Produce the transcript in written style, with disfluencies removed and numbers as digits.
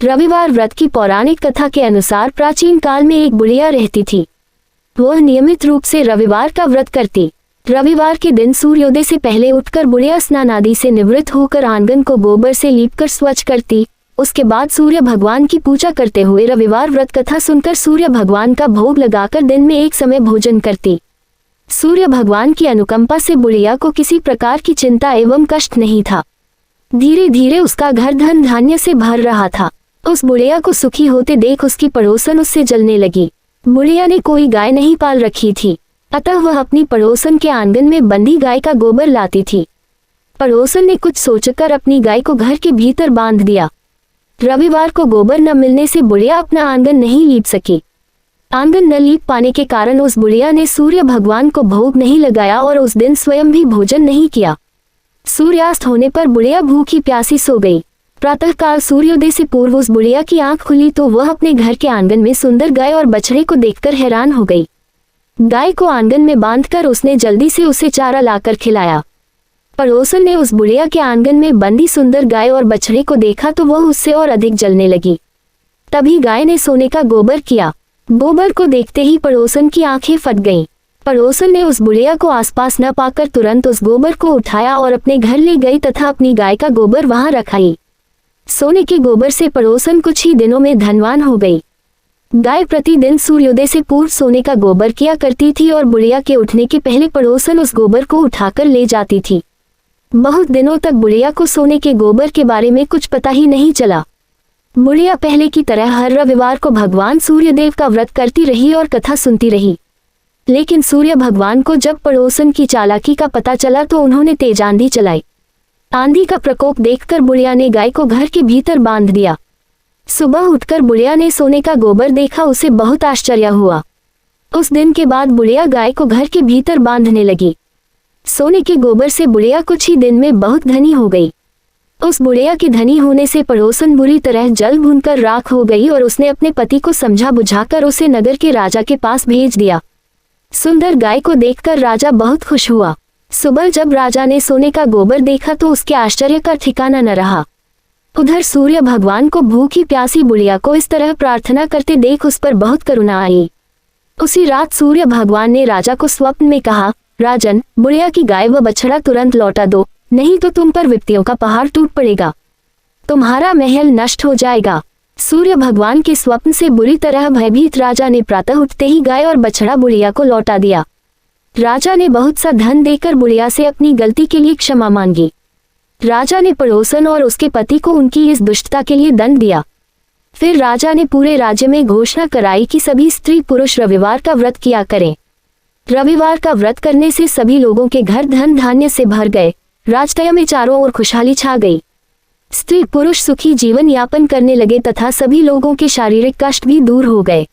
रविवार व्रत की पौराणिक कथा के अनुसार प्राचीन काल में एक बुढ़िया रहती थी। वह नियमित रूप से रविवार का व्रत करती। रविवार के दिन सूर्योदय से पहले उठकर बुढ़िया स्नान आदि से निवृत्त होकर आंगन को गोबर से लीपकर स्वच्छ करती। उसके बाद सूर्य भगवान की पूजा करते हुए रविवार व्रत कथा सुनकर सूर्य भगवान का भोग लगाकर दिन में एक समय भोजन करती। सूर्य भगवान की अनुकंपा से बुढ़िया को किसी प्रकार की चिंता एवं कष्ट नहीं था। धीरे धीरे उसका घर धन धान्य से भर रहा था। उस बुढ़िया को सुखी होते देख उसकी पड़ोसन उससे जलने लगी। बुढ़िया ने कोई गाय नहीं पाल रखी थी, अतः वह अपनी पड़ोसन के आंगन में बंधी गाय का गोबर लाती थी। पड़ोसन ने कुछ सोचकर अपनी गाय को घर के भीतर बांध दिया। रविवार को गोबर न मिलने से बुढ़िया अपना आंगन नहीं लीप सकी। आंगन न लीप पाने के कारण उस बुढ़िया ने सूर्य भगवान को भोग नहीं लगाया और उस दिन स्वयं भी भोजन नहीं किया। सूर्यास्त होने पर बुढ़िया भूखी प्यासी सो गई। प्रातःकाल सूर्योदय से पूर्व उस बुढ़िया की आंख खुली तो वह अपने घर के आंगन में सुंदर गाय और बछड़े को देखकर हैरान हो गई। गाय को आंगन में बांधकर उसने जल्दी से उसे चारा लाकर खिलाया। पड़ोसन ने उस बुढ़िया के आंगन में बंधी सुंदर गाय और बछड़े को देखा तो वह उससे और अधिक जलने लगी। तभी गाय ने सोने का गोबर किया। गोबर को देखते ही पड़ोसन की आंखें फट गईं। पड़ोसन ने उस बुढ़िया को आसपास न पाकर तुरंत उस गोबर को उठाया और अपने घर ले गई तथा अपनी गाय का गोबर वहां रखाई। सोने के गोबर से पड़ोसन कुछ ही दिनों में धनवान हो गई। गाय प्रतिदिन सूर्योदय से पूर्व सोने का गोबर किया करती थी और बुढ़िया के उठने के पहले पड़ोसन उस गोबर को उठाकर ले जाती थी। बहुत दिनों तक बुढ़िया को सोने के गोबर के बारे में कुछ पता ही नहीं चला। बुढ़िया पहले की तरह हर रविवार को भगवान सूर्यदेव का व्रत करती रही और कथा सुनती रही। लेकिन सूर्य भगवान को जब पड़ोसन की चालाकी का पता चला तो उन्होंने तेज आंधी चलाई। आंधी का प्रकोप देखकर बुढ़िया ने गाय को घर के भीतर बांध दिया। सुबह उठकर बुढ़िया ने सोने का गोबर देखा, उसे बहुत आश्चर्य हुआ। उस दिन के बाद बुढ़िया गाय को घर के भीतर बांधने लगी। सोने के गोबर से बुढ़िया कुछ ही दिन में बहुत धनी हो गई। उस बुढ़िया के धनी होने से पड़ोसन बुरी तरह जल भूनकर राख हो गई और उसने अपने पति को समझा बुझाकर उसे नगर के राजा के पास भेज दिया। सुंदर गाय को देखकर राजा बहुत खुश हुआ। सुबह जब राजा ने सोने का गोबर देखा तो उसके आश्चर्य का ठिकाना न रहा। उधर सूर्य भगवान को भूखी प्यासी बुढ़िया को इस तरह प्रार्थना करते देख उस पर बहुत करुणा आई। उसी रात सूर्य भगवान ने राजा को स्वप्न में कहा, राजन, बुढ़िया की गाय व बछड़ा तुरंत लौटा दो, नहीं तो तुम पर विपत्तियों का पहाड़ टूट पड़ेगा, तुम्हारा महल नष्ट हो जाएगा। सूर्य भगवान के स्वप्न से बुरी तरह भयभीत राजा ने प्रातः उठते ही गाय और बछड़ा बुढ़िया को लौटा दिया। राजा ने बहुत सा धन देकर बुढ़िया से अपनी गलती के लिए क्षमा मांगी। राजा ने पड़ोसन और उसके पति को उनकी इस दुष्टता के लिए दंड दिया। फिर राजा ने पूरे राज्य में घोषणा कराई कि सभी स्त्री पुरुष रविवार का व्रत किया करें। रविवार का व्रत करने से सभी लोगों के घर धन धान्य से भर गए। राजतय में चारों ओर खुशहाली छा गई। स्त्री पुरुष सुखी जीवन यापन करने लगे तथा सभी लोगों के शारीरिक कष्ट भी दूर हो गए।